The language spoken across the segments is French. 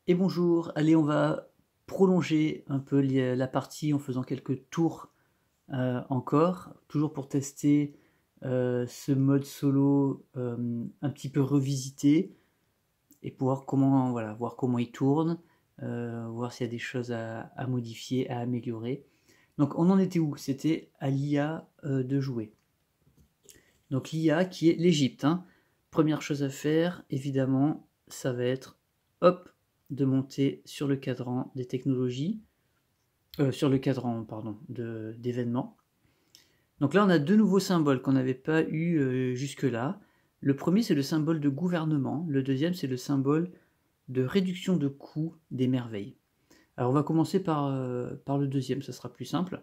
Et bonjour, allez, on va prolonger un peu la partie en faisant quelques tours encore, toujours pour tester ce mode solo un petit peu revisité et pour voir comment, voilà, voir comment il tourne, voir s'il y a des choses à modifier, à améliorer. Donc on en était où? C'était à l'IA de jouer. Donc l'IA qui est l'Égypte, hein. Première chose à faire, évidemment, ça va être, hop, de monter sur le cadran des technologies, sur le cadran, pardon, d'événements. Donc là, on a deux nouveaux symboles qu'on n'avait pas eu jusque-là. Le premier, c'est le symbole de gouvernement. Le deuxième, c'est le symbole de réduction de coûts des merveilles. Alors, on va commencer par le deuxième, ça sera plus simple.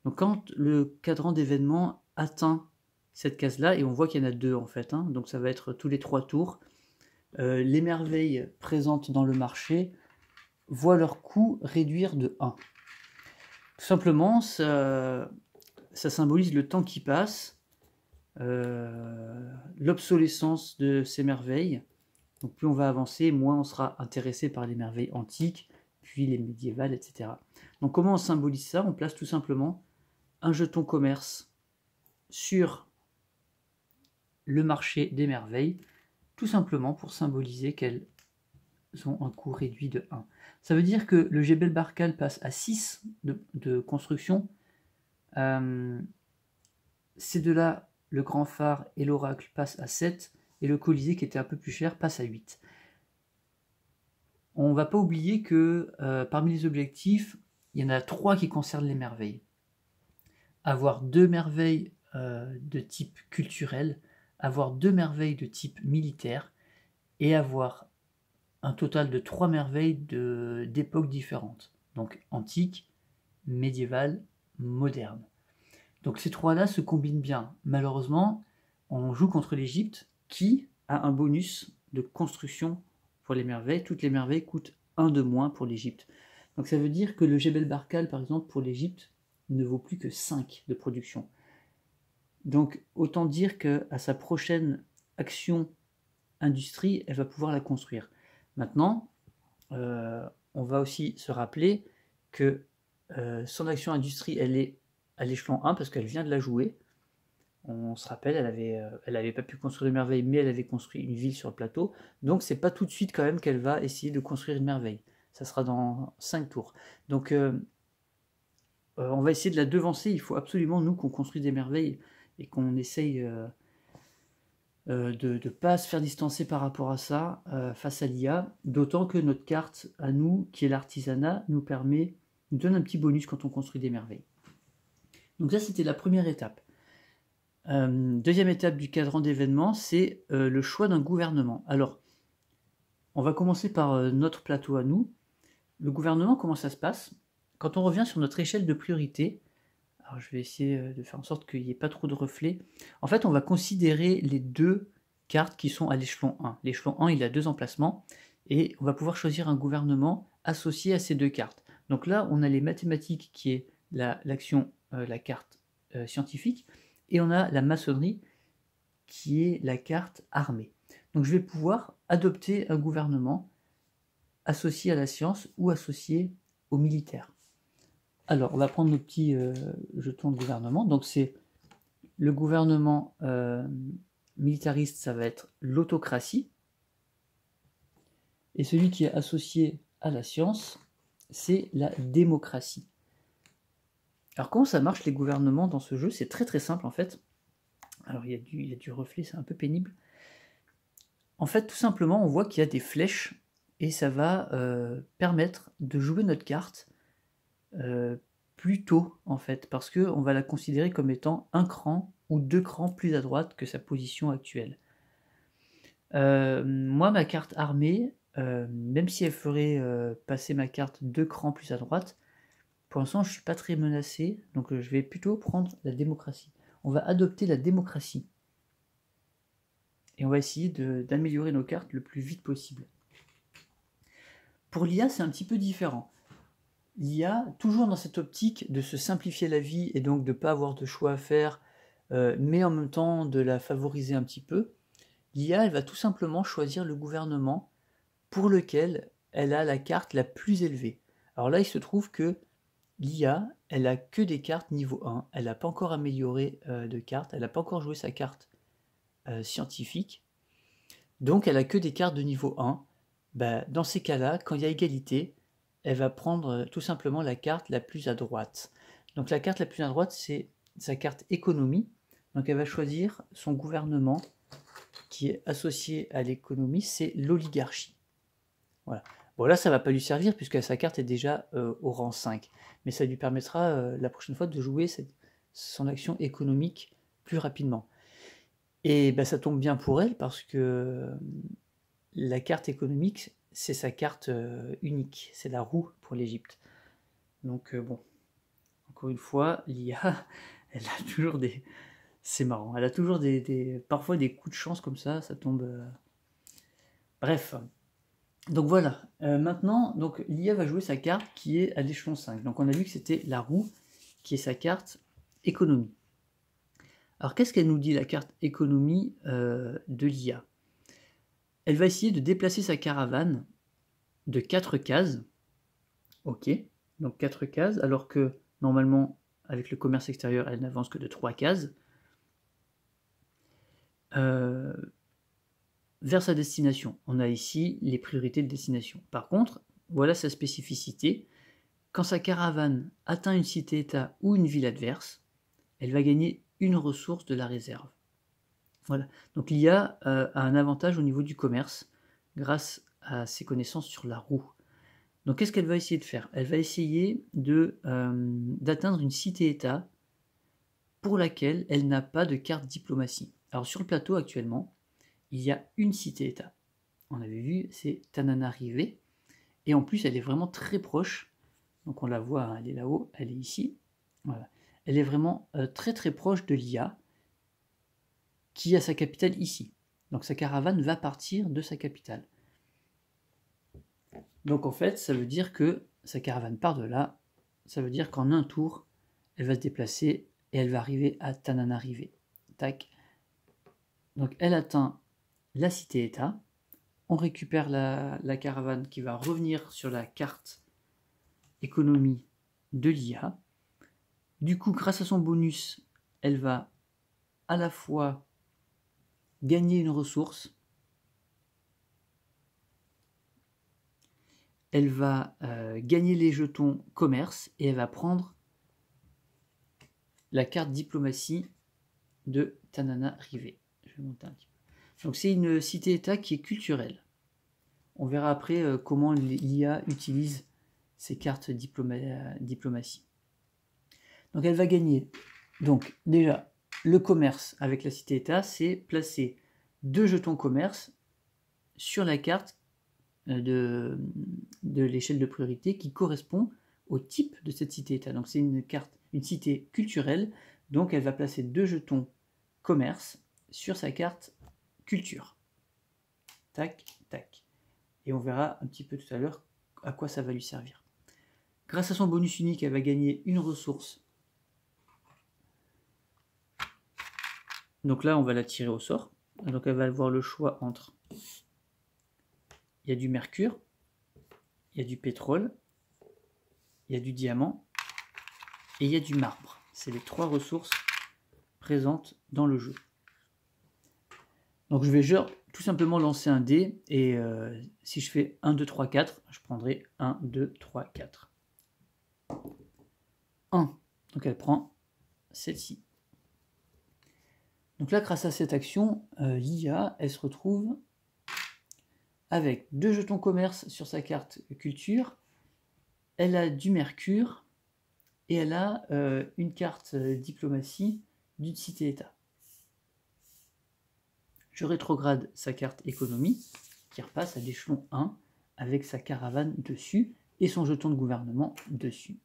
Donc, quand le cadran d'événements atteint cette case-là, et on voit qu'il y en a deux en fait, hein, donc ça va être tous les 3 tours, les merveilles présentes dans le marché voient leur coût réduire de 1. Tout simplement, ça symbolise le temps qui passe, l'obsolescence de ces merveilles. Donc plus on va avancer, moins on sera intéressé par les merveilles antiques, puis les médiévales, etc. Donc comment on symbolise ça? On place tout simplement un jeton commerce sur le marché des merveilles, tout simplement pour symboliser qu'elles ont un coût réduit de 1. Ça veut dire que le Jebel Barkal passe à 6 de construction. Ces deux-là, le Grand Phare et l'Oracle, passent à 7, et le Colisée, qui était un peu plus cher, passe à 8. On ne va pas oublier que parmi les objectifs, il y en a 3 qui concernent les merveilles. Avoir 2 merveilles de type culturel, avoir 2 merveilles de type militaire, et avoir un total de 3 merveilles d'époques différentes. Donc antique, médiévale, moderne. Donc ces 3-là se combinent bien. Malheureusement, on joue contre l'Égypte qui a un bonus de construction pour les merveilles. Toutes les merveilles coûtent 1 de moins pour l'Égypte. Donc ça veut dire que le Jebel Barkal, par exemple, pour l'Égypte, ne vaut plus que 5 de production. Donc autant dire qu'à sa prochaine action industrie, elle va pouvoir la construire. Maintenant, on va aussi se rappeler que son action industrie, elle est à l'échelon 1 parce qu'elle vient de la jouer. On se rappelle, elle avait pas pu construire une merveille, mais elle avait construit une ville sur le plateau. Donc c'est pas tout de suite quand même qu'elle va essayer de construire une merveille. Ça sera dans 5 tours. Donc on va essayer de la devancer. Il faut absolument, nous, qu'on construise des merveilles et qu'on essaye de ne pas se faire distancer par rapport à ça face à l'IA, d'autant que notre carte à nous, qui est l'artisanat, nous donne un petit bonus quand on construit des merveilles. Donc ça, c'était la première étape. Deuxième étape du cadran d'événements, c'est le choix d'un gouvernement. Alors, on va commencer par notre plateau à nous. Le gouvernement, comment ça se passe? Quand on revient sur notre échelle de priorité, alors je vais essayer de faire en sorte qu'il n'y ait pas trop de reflets. En fait, on va considérer les 2 cartes qui sont à l'échelon 1. L'échelon 1, il a 2 emplacements, et on va pouvoir choisir un gouvernement associé à ces 2 cartes. Donc là, on a les mathématiques qui est l'action, la carte scientifique, et on a la maçonnerie qui est la carte armée. Donc je vais pouvoir adopter un gouvernement associé à la science ou associé aux militaires. Alors, on va prendre nos petits jetons de gouvernement. Donc, c'est le gouvernement militariste, ça va être l'autocratie. Et celui qui est associé à la science, c'est la démocratie. Alors, comment ça marche les gouvernements dans ce jeu? C'est très très simple en fait. Alors, il y a du reflet, c'est un peu pénible. En fait, tout simplement, on voit qu'il y a des flèches et ça va permettre de jouer notre carte plus tôt en fait, parce qu'on va la considérer comme étant un cran ou 2 crans plus à droite que sa position actuelle. Moi, ma carte armée, même si elle ferait passer ma carte 2 crans plus à droite, pour l'instant je suis pas très menacé, donc je vais plutôt prendre la démocratie. On va adopter la démocratie. Et on va essayer d'améliorer nos cartes le plus vite possible. Pour l'IA, c'est un petit peu différent. L'IA, toujours dans cette optique de se simplifier la vie et donc de ne pas avoir de choix à faire, mais en même temps de la favoriser un petit peu, l'IA, elle va tout simplement choisir le gouvernement pour lequel elle a la carte la plus élevée. Alors là, il se trouve que l'IA, elle a que des cartes niveau 1. Elle n'a pas encore amélioré de cartes. Elle n'a pas encore joué sa carte scientifique. Donc, elle a que des cartes de niveau 1. Bah, dans ces cas-là, quand il y a égalité, elle va prendre tout simplement la carte la plus à droite. Donc, la carte la plus à droite, c'est sa carte économie. Donc, elle va choisir son gouvernement qui est associé à l'économie, c'est l'oligarchie. Voilà. Bon, là, ça ne va pas lui servir puisque sa carte est déjà au rang 5. Mais ça lui permettra la prochaine fois de jouer son action économique plus rapidement. Et ben, ça tombe bien pour elle parce que la carte économique, c'est sa carte unique. C'est la roue pour l'Égypte. Donc, bon, encore une fois, l'IA, elle a toujours des... C'est marrant. Elle a toujours parfois des coups de chance comme ça tombe... Bref. Donc voilà. Maintenant, donc, l'IA va jouer sa carte qui est à l'échelon 5. Donc on a vu que c'était la roue qui est sa carte économie. Alors qu'est-ce qu'elle nous dit, la carte économie de l'IA? Elle va essayer de déplacer sa caravane de 4 cases. Ok, donc 4 cases, alors que normalement, avec le commerce extérieur, elle n'avance que de 3 cases. Vers sa destination. On a ici les priorités de destination. Par contre, voilà sa spécificité. Quand sa caravane atteint une cité-État ou une ville adverse, elle va gagner une ressource de la réserve. Voilà. Donc l'IA a un avantage au niveau du commerce grâce à ses connaissances sur la roue. Donc qu'est-ce qu'elle va essayer de faire? Elle va essayer d'atteindre une cité-État pour laquelle elle n'a pas de carte diplomatie. Alors sur le plateau actuellement, il y a une cité-État. On avait vu, c'est Tananarive. Et en plus, elle est vraiment très proche. Donc on la voit, hein, elle est là-haut, elle est ici. Voilà. Elle est vraiment très très proche de l'IA, qui a sa capitale ici. Donc sa caravane va partir de sa capitale. Donc en fait, ça veut dire que sa caravane part de là. Ça veut dire qu'en un tour, elle va se déplacer et elle va arriver à Tananarive. Tac. Donc elle atteint la cité-État. On récupère la caravane qui va revenir sur la carte économie de l'IA. Du coup, grâce à son bonus, elle va à la fois gagner une ressource, elle va gagner les jetons commerce et elle va prendre la carte diplomatie de Tananarive. Je vais monter un petit peu. Donc c'est une cité-État qui est culturelle. On verra après comment l'IA utilise ces cartes diplomatie. Donc elle va gagner. Donc déjà, le commerce avec la cité-État, c'est placer 2 jetons commerce sur la carte de l'échelle de priorité qui correspond au type de cette cité-État. Donc c'est une cité culturelle, donc elle va placer 2 jetons commerce sur sa carte culture. Tac, tac. Et on verra un petit peu tout à l'heure à quoi ça va lui servir. Grâce à son bonus unique, elle va gagner une ressource. Donc là, on va la tirer au sort. Donc elle va avoir le choix entre... Il y a du mercure, il y a du pétrole, il y a du diamant et il y a du marbre. C'est les 3 ressources présentes dans le jeu. Donc je vais tout simplement lancer un dé et si je fais 1, 2, 3, 4, je prendrai 1, 2, 3, 4. 1. Donc elle prend celle-ci. Donc là, grâce à cette action, l'IA, elle se retrouve avec 2 jetons commerce sur sa carte culture, elle a du mercure et elle a une carte diplomatie d'une cité-État. Je rétrograde sa carte économie qui repasse à l'échelon 1 avec sa caravane dessus et son jeton de gouvernement dessus.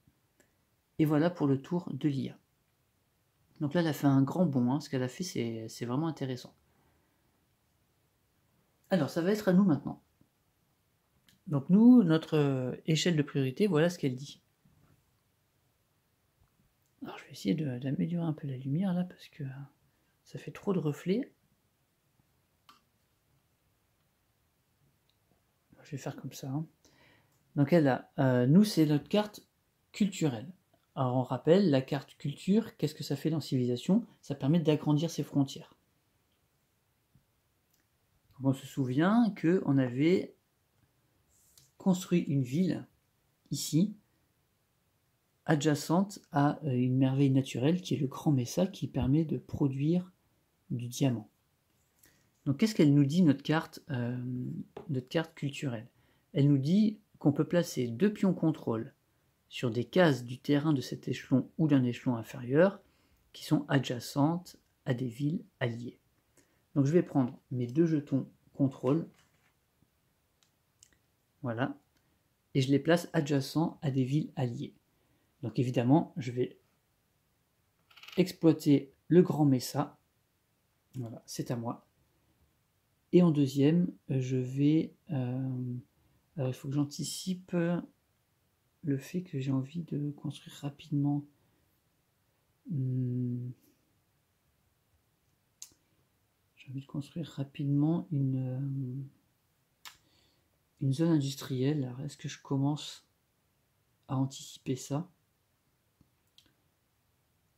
Et voilà pour le tour de l'IA. Donc là, elle a fait un grand bond. Ce qu'elle a fait, c'est vraiment intéressant. Alors, ça va être à nous maintenant. Donc nous, notre échelle de priorité, voilà ce qu'elle dit. Alors je vais essayer d'améliorer un peu la lumière là parce que ça fait trop de reflets. Je vais faire comme ça. Donc elle a, nous c'est notre carte culturelle. Alors on rappelle, la carte culture, qu'est-ce que ça fait dans Civilisation? Ça permet d'agrandir ses frontières. Donc on se souvient qu'on avait construit une ville, ici, adjacente à une merveille naturelle qui est le Grand Mesa, qui permet de produire du diamant. Donc qu'est-ce qu'elle nous dit, notre carte culturelle? Elle nous dit qu'on peut placer 2 pions contrôle sur des cases du terrain de cet échelon ou d'un échelon inférieur qui sont adjacentes à des villes alliées. Donc je vais prendre mes 2 jetons contrôle, voilà, et je les place adjacents à des villes alliées. Donc évidemment, je vais exploiter le Grand Mesa, voilà, c'est à moi. Et en deuxième, je vais... alors il faut que j'anticipe le fait que j'ai envie de construire rapidement. J'ai envie de construire rapidement une zone industrielle. Alors est-ce que je commence à anticiper ça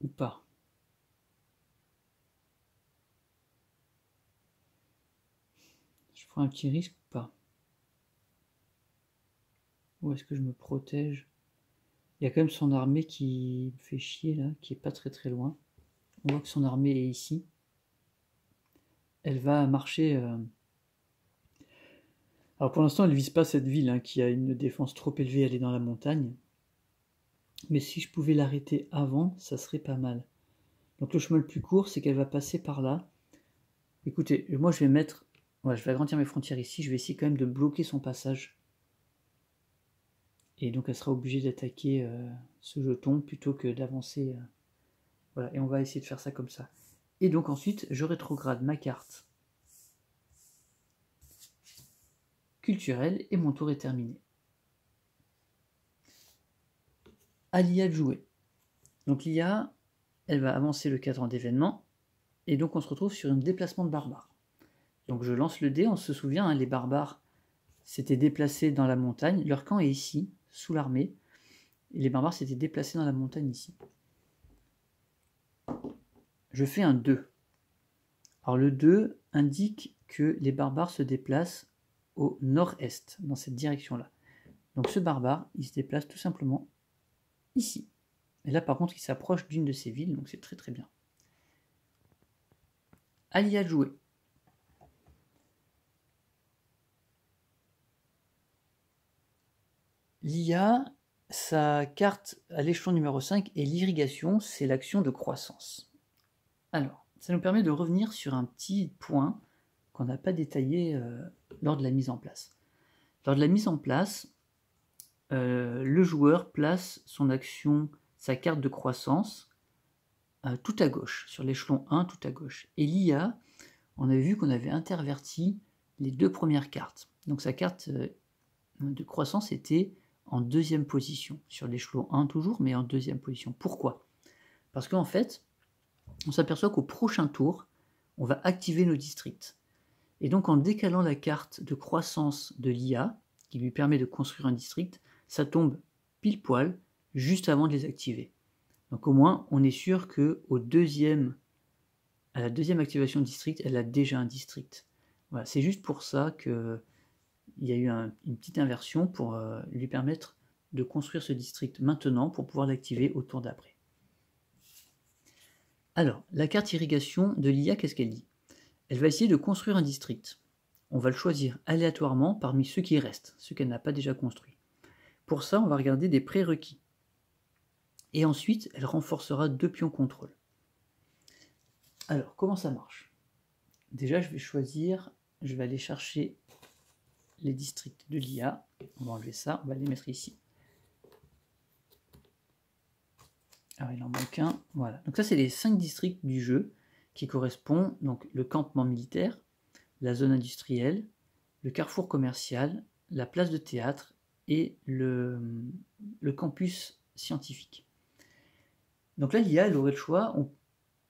ou pas? Je prends un petit risque ou pas? Ou est-ce que je me protège? Il y a quand même son armée qui me fait chier là, qui est pas très très loin. On voit que son armée est ici. Elle va marcher... Alors pour l'instant, elle ne vise pas cette ville hein, qui a une défense trop élevée, elle est dans la montagne. Mais si je pouvais l'arrêter avant, ça serait pas mal. Donc le chemin le plus court, c'est qu'elle va passer par là. Écoutez, moi je vais mettre... Ouais, je vais agrandir mes frontières ici, je vais essayer quand même de bloquer son passage. Et donc elle sera obligée d'attaquer ce jeton plutôt que d'avancer. Voilà, et on va essayer de faire ça comme ça. Et donc ensuite, je rétrograde ma carte culturelle et mon tour est terminé. À l'IA de jouer. Donc l'IA, elle va avancer le cadran d'événements et donc on se retrouve sur un déplacement de barbares. Donc je lance le dé, on se souvient, hein, les barbares s'étaient déplacés dans la montagne, leur camp est ici, sous l'armée, et les barbares s'étaient déplacés dans la montagne ici. Je fais un 2. Alors le 2 indique que les barbares se déplacent au nord-est, dans cette direction-là. Donc ce barbare, il se déplace tout simplement ici. Et là par contre, il s'approche d'une de ces villes, donc c'est très très bien. À l'IA de jouer. L'IA, sa carte à l'échelon numéro 5 est l'irrigation, c'est l'action de croissance. Alors, ça nous permet de revenir sur un petit point qu'on n'a pas détaillé lors de la mise en place. Lors de la mise en place, le joueur place son action, sa carte de croissance, tout à gauche, sur l'échelon 1 tout à gauche. Et l'IA, on avait vu qu'on avait interverti les 2 premières cartes. Donc sa carte de croissance était en 2e position, sur l'échelon 1 toujours, mais en 2e position. Pourquoi? Parce qu'en fait, on s'aperçoit qu'au prochain tour, on va activer nos districts. Et donc en décalant la carte de croissance de l'IA, qui lui permet de construire un district, ça tombe pile poil juste avant de les activer. Donc au moins, on est sûr qu'à la deuxième activation de district, elle a déjà un district. Voilà, c'est juste pour ça qu'il y a eu une petite inversion pour lui permettre de construire ce district maintenant pour pouvoir l'activer au tour d'après. Alors, la carte irrigation de l'IA, qu'est-ce qu'elle dit? Elle va essayer de construire un district. On va le choisir aléatoirement parmi ceux qui restent, ceux qu'elle n'a pas déjà construits. Pour ça, on va regarder des prérequis. Et ensuite, elle renforcera 2 pions contrôle. Alors, comment ça marche? Déjà, je vais aller chercher les districts de l'IA. On va enlever ça, on va les mettre ici. Alors, il en manque un. Voilà. Donc ça, c'est les 5 districts du jeu qui correspondent donc le campement militaire, la zone industrielle, le carrefour commercial, la place de théâtre et le campus scientifique. Donc là, l'IA, elle aurait le choix.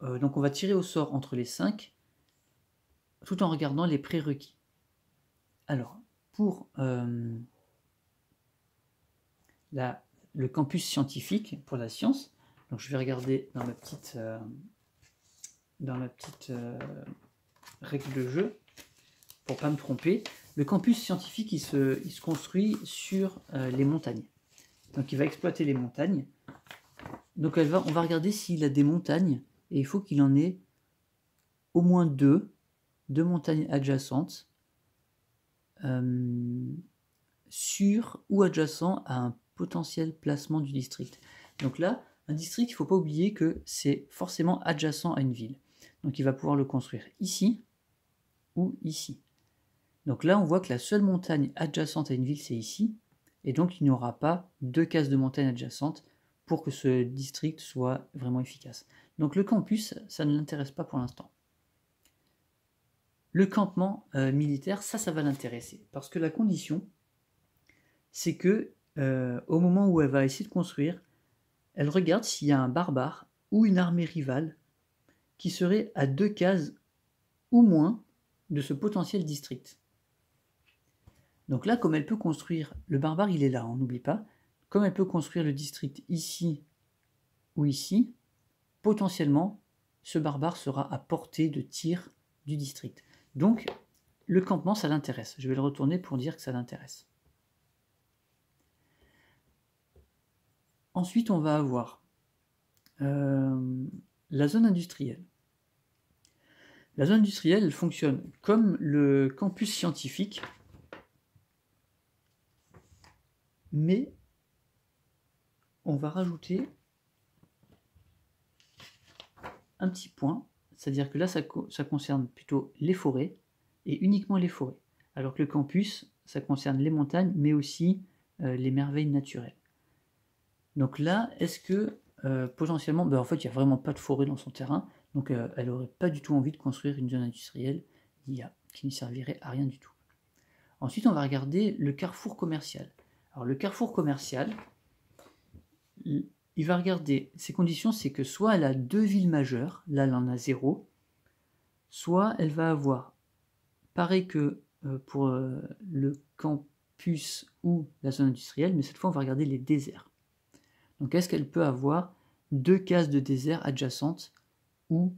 Donc on va tirer au sort entre les 5 tout en regardant les prérequis. Alors, pour le campus scientifique pour la science. Donc je vais regarder dans ma petite règle de jeu pour ne pas me tromper. Le campus scientifique, il se construit sur les montagnes. Donc il va exploiter les montagnes. Donc on va regarder s'il a des montagnes, et il faut qu'il en ait au moins deux montagnes adjacentes sur ou adjacent à un potentiel placement du district. Donc là, un district, il ne faut pas oublier que c'est forcément adjacent à une ville. Donc il va pouvoir le construire ici ou ici. Donc là, on voit que la seule montagne adjacente à une ville, c'est ici. Et donc, il n'y aura pas deux cases de montagne adjacentes pour que ce district soit vraiment efficace. Donc le campus, ça ne l'intéresse pas pour l'instant. Le campement militaire, ça va l'intéresser. Parce que la condition, c'est que au moment où elle va essayer de construire, elle regarde s'il y a un barbare ou une armée rivale qui serait à 2 cases ou moins de ce potentiel district. Donc là, comme elle peut construire, le barbare il est là, on n'oublie pas, comme elle peut construire le district ici ou ici, potentiellement, ce barbare sera à portée de tir du district. Donc, le campement, ça l'intéresse. Je vais le retourner pour dire que ça l'intéresse. Ensuite, on va avoir la zone industrielle. La zone industrielle, elle fonctionne comme le campus scientifique, mais on va rajouter un petit point, c'est-à-dire que là, ça concerne plutôt les forêts, et uniquement les forêts, alors que le campus, ça concerne les montagnes, mais aussi les merveilles naturelles. Donc là, est-ce que potentiellement, en fait, il n'y a vraiment pas de forêt dans son terrain, donc elle n'aurait pas du tout envie de construire une zone industrielle qui ne servirait à rien du tout. Ensuite, on va regarder le carrefour commercial. Alors le carrefour commercial, il va regarder ses conditions, c'est que soit elle a 2 villes majeures, là elle en a 0, soit elle va avoir, pareil que pour le campus ou la zone industrielle, mais cette fois on va regarder les déserts. Donc est-ce qu'elle peut avoir 2 cases de désert adjacentes ou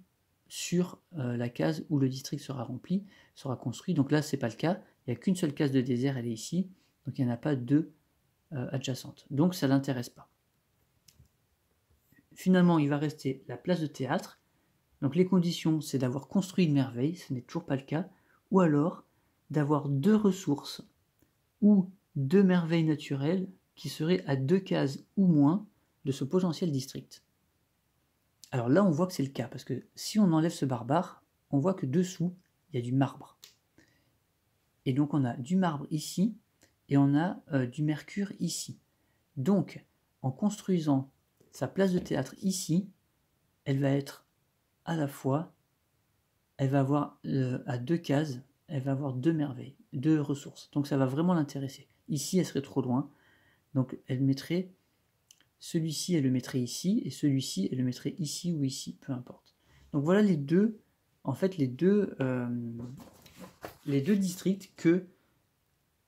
sur la case où le district sera rempli, sera construit. Donc là c'est pas le cas, il n'y a qu'une seule case de désert, elle est ici, donc il n'y en a pas 2 adjacentes. Donc ça ne l'intéresse pas. Finalement, il va rester la place de théâtre. Donc les conditions, c'est d'avoir construit une merveille, ce n'est toujours pas le cas, ou alors d'avoir 2 ressources ou 2 merveilles naturelles qui seraient à 2 cases ou moins de ce potentiel district. Alors là, on voit que c'est le cas, parce que si on enlève ce barbare, on voit que dessous, il y a du marbre. Et donc on a du marbre ici, et on a du mercure ici. Donc, en construisant sa place de théâtre ici, elle va être à la fois, elle va avoir à 2 cases, elle va avoir 2 merveilles, 2 ressources. Donc ça va vraiment l'intéresser. Ici, elle serait trop loin. Donc elle mettrait, celui-ci, elle le mettrait ici, et celui-ci, elle le mettrait ici ou ici, peu importe. Donc voilà les deux, en fait, les deux districts que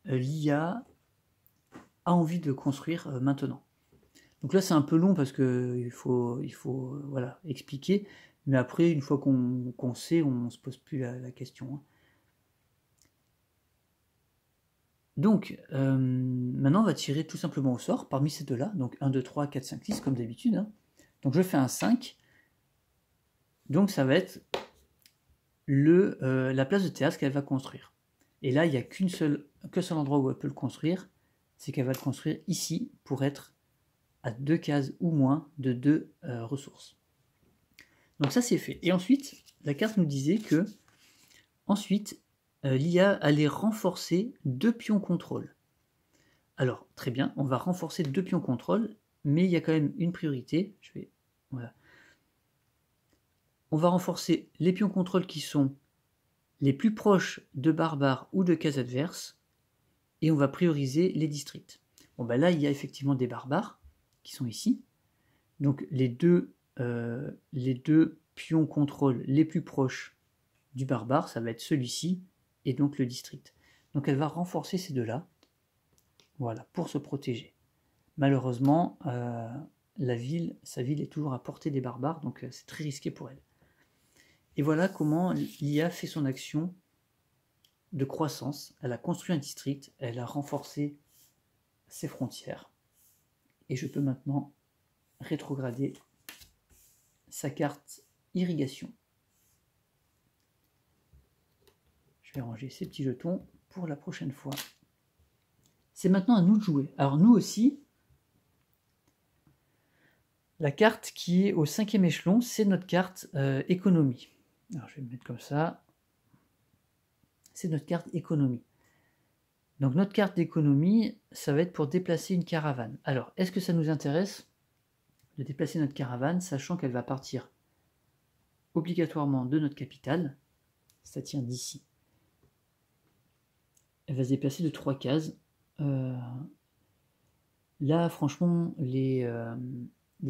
l'IA a envie de construire maintenant. Donc là, c'est un peu long parce qu'il faut voilà, expliquer. Mais après, une fois qu'on sait, on ne se pose plus la question. Hein. Donc, maintenant, on va tirer tout simplement au sort parmi ces deux-là. Donc 1, 2, 3, 4, 5, 6, comme d'habitude. Hein. Donc je fais un 5. Donc ça va être la place de théâtre qu'elle va construire. Et là, il n'y a qu'un seul endroit où elle peut le construire. C'est qu'elle va le construire ici pour être à 2 cases ou moins de 2 ressources. Donc ça c'est fait. Et ensuite, la carte nous disait que ensuite, l'IA allait renforcer 2 pions contrôle. Alors, très bien, on va renforcer 2 pions contrôle, mais il y a quand même une priorité. Voilà. On va renforcer les pions contrôle qui sont les plus proches de barbares ou de cases adverses, et on va prioriser les districts. Bon ben là, il y a effectivement des barbares qui sont ici. Donc les deux pions contrôle les plus proches du barbare, ça va être celui-ci et donc le district. Donc elle va renforcer ces deux-là, voilà, pour se protéger. malheureusement, sa ville est toujours à portée des barbares, donc c'est très risqué pour elle. Et voilà comment l'IA fait son action de croissance. Elle a construit un district, elle a renforcé ses frontières. Et je peux maintenant rétrograder sa carte irrigation. Je vais ranger ces petits jetons pour la prochaine fois. C'est maintenant à nous de jouer. Alors nous aussi, la carte qui est au 5e échelon, c'est notre carte économie. Alors je vais me mettre comme ça. C'est notre carte économie. Donc notre carte d'économie, ça va être pour déplacer une caravane. Alors, est-ce que ça nous intéresse de déplacer notre caravane, sachant qu'elle va partir obligatoirement de notre capitale, ça tient d'ici. Elle va se déplacer de 3 cases. Là, franchement, les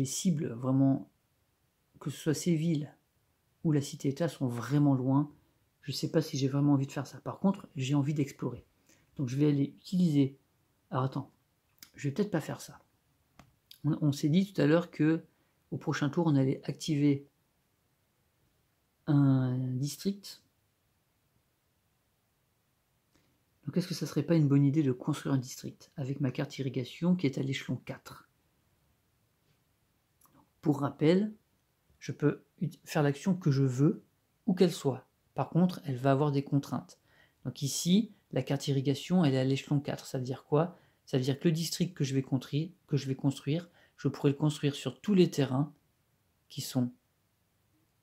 cibles, vraiment, que ce soit ces villes ou la cité-État, sont vraiment loin. Je ne sais pas si j'ai vraiment envie de faire ça. Par contre, j'ai envie d'explorer. Donc je vais aller utiliser... Alors attends, je vais peut-être pas faire ça. On s'est dit tout à l'heure que au prochain tour, on allait activer un district. Donc est-ce que ça serait pas une bonne idée de construire un district avec ma carte irrigation qui est à l'échelon 4? Pour rappel, je peux faire l'action que je veux, où qu'elle soit. Par contre, elle va avoir des contraintes. Donc ici, la carte irrigation, elle est à l'échelon 4. Ça veut dire quoi? Ça veut dire que le district que je vais construire, je pourrais le construire sur tous les terrains qui sont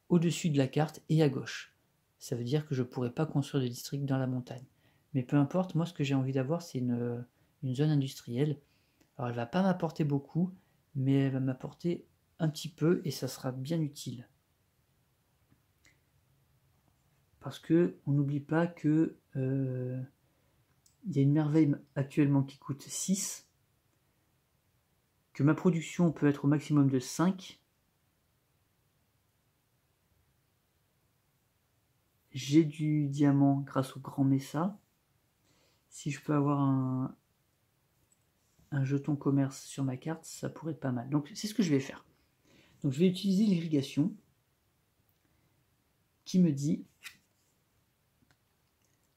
au-dessus de la carte et à gauche. Ça veut dire que je ne pourrais pas construire de district dans la montagne. Mais peu importe, moi ce que j'ai envie d'avoir, c'est une zone industrielle. Alors elle ne va pas m'apporter beaucoup, mais elle va m'apporter un petit peu et ça sera bien utile. Parce que on n'oublie pas que y a une merveille actuellement qui coûte 6, que ma production peut être au maximum de 5. J'ai du diamant grâce au Grand Messa. Si je peux avoir un jeton commerce sur ma carte, ça pourrait être pas mal. Donc c'est ce que je vais faire. Donc je vais utiliser l'irrigation qui me dit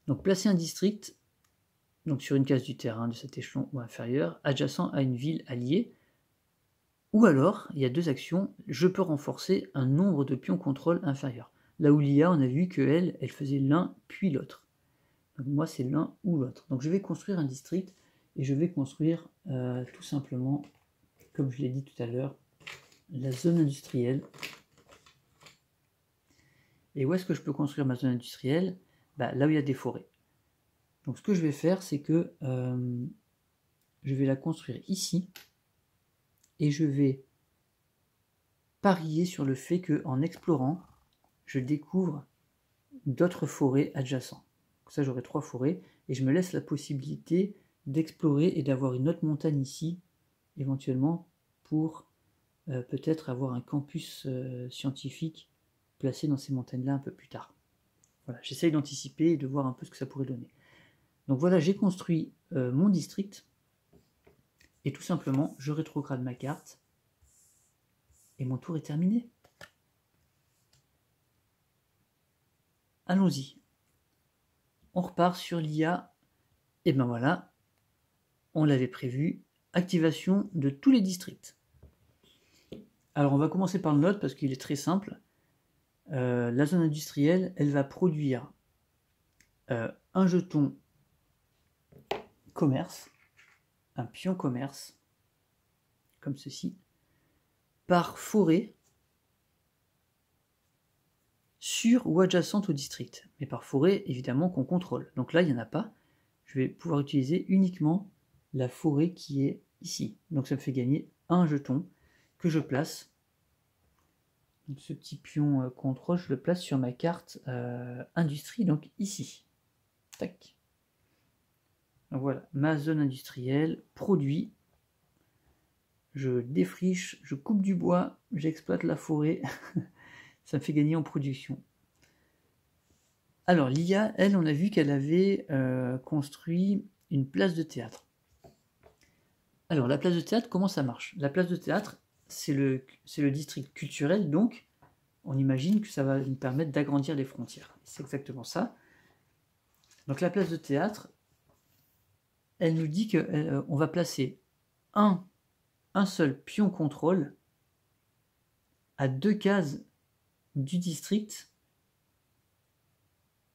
donc placer un district donc sur une case du terrain de cet échelon ou inférieur adjacent à une ville alliée. Ou alors, il y a deux actions, je peux renforcer un nombre de pions contrôle inférieur. Là où l'IA, on a vu qu'elle faisait l'un puis l'autre. Donc moi, c'est l'un ou l'autre. Donc je vais construire un district et je vais construire tout simplement, comme je l'ai dit tout à l'heure, la zone industrielle. Et où est-ce que je peux construire ma zone industrielle? Là où il y a des forêts. Donc ce que je vais faire, c'est que je vais la construire ici. Et je vais parier sur le fait qu'en explorant, je découvre d'autres forêts adjacentes. Donc ça, j'aurai 3 forêts, et je me laisse la possibilité d'explorer et d'avoir une autre montagne ici, éventuellement, pour peut-être avoir un campus scientifique placé dans ces montagnes-là un peu plus tard. Voilà, j'essaye d'anticiper et de voir un peu ce que ça pourrait donner. Donc voilà, j'ai construit mon district, et tout simplement, je rétrograde ma carte, et mon tour est terminé. Allons-y. On repart sur l'IA. Et ben voilà, on l'avait prévu. Activation de tous les districts. Alors on va commencer par le nôtre parce qu'il est très simple. La zone industrielle, elle va produire un jeton commerce, un pion commerce, comme ceci, par forêt sur ou adjacente au district. Mais par forêt, évidemment, qu'on contrôle. Donc là, il n'y en a pas. Je vais pouvoir utiliser uniquement la forêt qui est ici. Donc ça me fait gagner un jeton que je place. Donc ce petit pion contrôle, je le place sur ma carte industrie, donc ici. Tac. Donc voilà, ma zone industrielle, produit. Je défriche, je coupe du bois, j'exploite la forêt. Ça me fait gagner en production. Alors l'IA, elle, on a vu qu'elle avait construit une place de théâtre. Alors, la place de théâtre, comment ça marche? La place de théâtre, c'est le district culturel, donc on imagine que ça va nous permettre d'agrandir les frontières. C'est exactement ça. Donc la place de théâtre, elle nous dit qu'on va placer un seul pion contrôle à 2 cases du district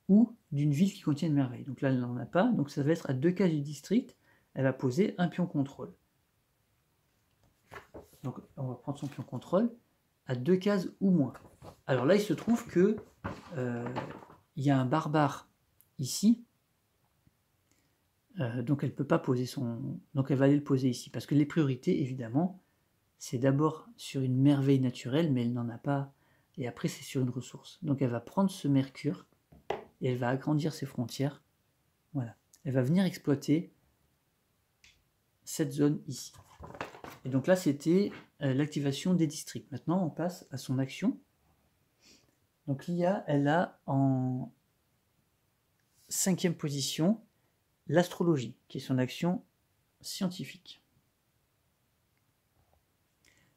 ou d'une ville qui contient une merveille. Donc là, elle n'en a pas, donc ça va être à 2 cases du district, elle va poser un pion contrôle. Donc on va prendre son pion contrôle à 2 cases ou moins. Alors là, il se trouve que il y a un barbare ici, donc elle peut pas poser son... Donc elle va aller le poser ici, parce que les priorités, évidemment, c'est d'abord sur une merveille naturelle, mais elle n'en a pas, et après c'est sur une ressource. Donc elle va prendre ce mercure, et elle va agrandir ses frontières. Voilà. Elle va venir exploiter cette zone ici. Et donc là, c'était l'activation des districts. Maintenant, on passe à son action. Donc l'IA, elle a en 5e position l'astrologie, qui est son action scientifique.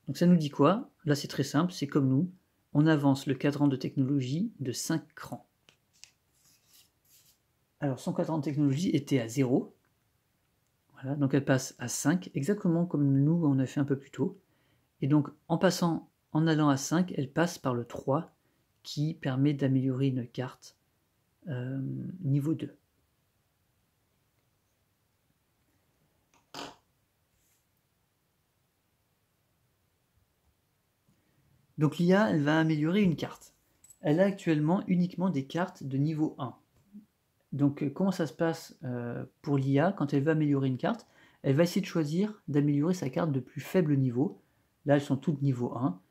Donc ça nous dit quoi? Là, c'est très simple, c'est comme nous. On avance le cadran de technologie de 5 crans. Alors, son cadran de technologie était à 0. Voilà, donc elle passe à 5, exactement comme nous, on a fait un peu plus tôt. Et donc, en allant à 5, elle passe par le 3, qui permet d'améliorer une carte niveau 2. Donc l'IA, elle va améliorer une carte. Elle a actuellement uniquement des cartes de niveau 1. Donc comment ça se passe pour l'IA quand elle va améliorer une carte? Elle va essayer de choisir d'améliorer sa carte de plus faible niveau. Là, elles sont toutes niveau 1.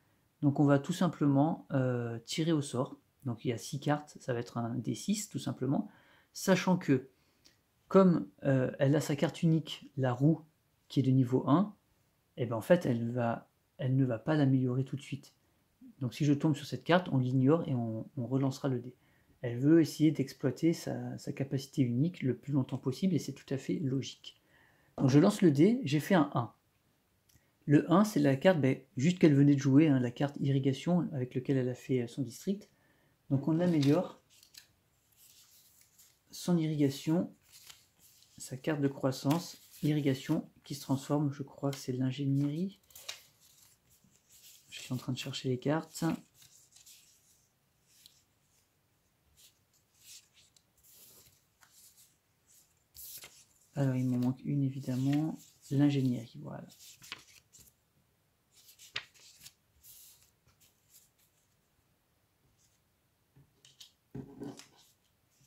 Donc on va tout simplement tirer au sort. Donc il y a 6 cartes, ça va être un D6 tout simplement. Sachant que comme elle a sa carte unique, la roue, qui est de niveau 1, et ben en fait elle ne va pas l'améliorer tout de suite. Donc si je tombe sur cette carte, on l'ignore et on relancera le dé. Elle veut essayer d'exploiter sa capacité unique le plus longtemps possible et c'est tout à fait logique. Donc je lance le dé, j'ai fait un 1. Le 1, c'est la carte juste qu'elle venait de jouer, hein, la carte irrigation avec laquelle elle a fait son district. Donc on améliore son irrigation, sa carte de croissance, irrigation qui se transforme, je crois que c'est l'ingénierie. Je suis en train de chercher les cartes. Alors il m'en manque une évidemment, l'ingénierie, voilà.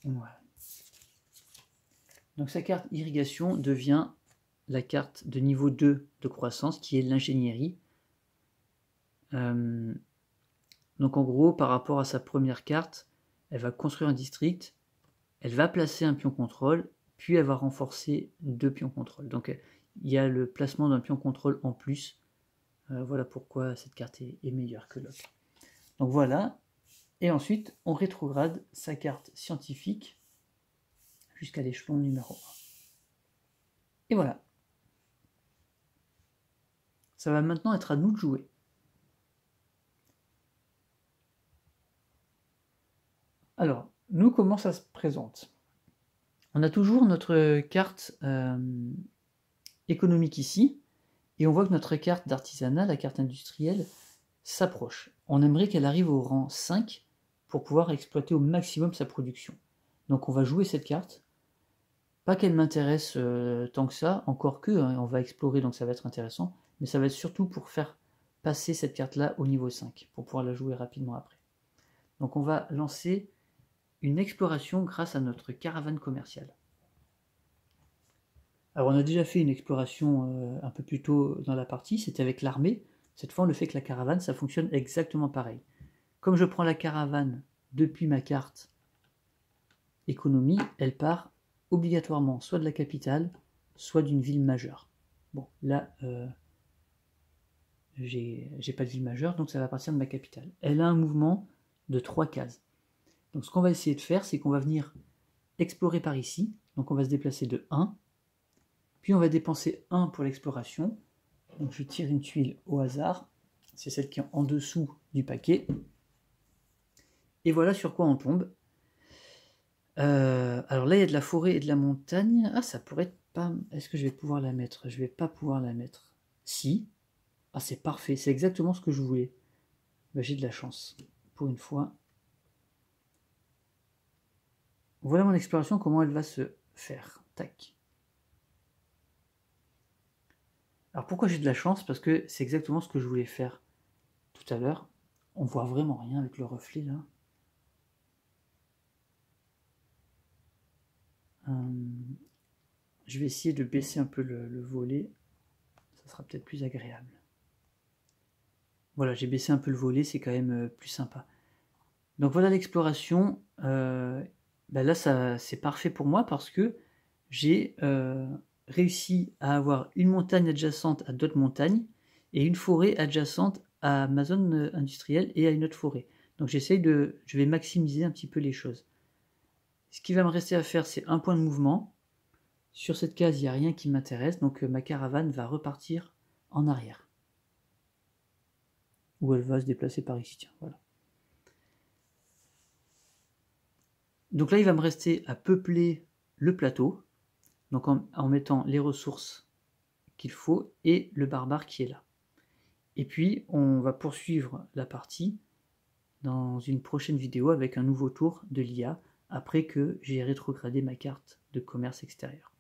Voilà. Donc sa carte irrigation devient la carte de niveau 2 de croissance qui est l'ingénierie. Donc en gros, par rapport à sa première carte, elle va construire un district, elle va placer un pion contrôle, puis elle va renforcer 2 pions contrôle. Donc il y a le placement d'un pion contrôle en plus. Voilà pourquoi cette carte est meilleure que l'autre. Donc voilà. Et ensuite, on rétrograde sa carte scientifique jusqu'à l'échelon numéro 1. Et voilà. Ça va maintenant être à nous de jouer. Alors, nous, comment ça se présente? On a toujours notre carte économique ici, et on voit que notre carte d'artisanat, la carte industrielle, s'approche. On aimerait qu'elle arrive au rang 5 pour pouvoir exploiter au maximum sa production. Donc on va jouer cette carte. Pas qu'elle m'intéresse tant que ça, encore que, hein, on va explorer, donc ça va être intéressant, mais ça va être surtout pour faire passer cette carte-là au niveau 5, pour pouvoir la jouer rapidement après. Donc on va lancer une exploration grâce à notre caravane commerciale. Alors on a déjà fait une exploration un peu plus tôt dans la partie, c'était avec l'armée. Cette fois on le fait que la caravane, ça fonctionne exactement pareil. Comme je prends la caravane depuis ma carte économie, elle part obligatoirement soit de la capitale, soit d'une ville majeure. Bon, là, j'ai pas de ville majeure, donc ça va partir de ma capitale. Elle a un mouvement de 3 cases. Donc ce qu'on va essayer de faire, c'est qu'on va venir explorer par ici. Donc on va se déplacer de 1, Puis on va dépenser 1 pour l'exploration. Donc je tire une tuile au hasard. C'est celle qui est en dessous du paquet. Et voilà sur quoi on tombe. Alors là, il y a de la forêt et de la montagne. Ah, ça pourrait être pas... Est-ce que je vais pouvoir la mettre? Je vais pas pouvoir la mettre. Si. Ah, c'est parfait. C'est exactement ce que je voulais. Bah, j'ai de la chance. Pour une fois. Voilà mon exploration, comment elle va se faire. Tac. Alors pourquoi j'ai de la chance? Parce que c'est exactement ce que je voulais faire tout à l'heure. On voit vraiment rien avec le reflet là. Je vais essayer de baisser un peu le volet. Ça sera peut-être plus agréable. Voilà, j'ai baissé un peu le volet, c'est quand même plus sympa. Donc voilà l'exploration. Là, c'est parfait pour moi parce que j'ai réussi à avoir une montagne adjacente à d'autres montagnes et une forêt adjacente à ma zone industrielle et à une autre forêt. Donc je vais maximiser un petit peu les choses. Ce qui va me rester à faire, c'est un point de mouvement. Sur cette case, il n'y a rien qui m'intéresse, donc ma caravane va repartir en arrière. Ou elle va se déplacer par ici, tiens, voilà. Donc là, il va me rester à peupler le plateau, donc en mettant les ressources qu'il faut et le barbare qui est là. Et puis, on va poursuivre la partie dans une prochaine vidéo avec un nouveau tour de l'IA, après que j'ai rétrogradé ma carte de commerce extérieur.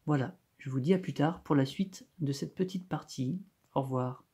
Voilà, je vous dis à plus tard pour la suite de cette petite partie. Au revoir.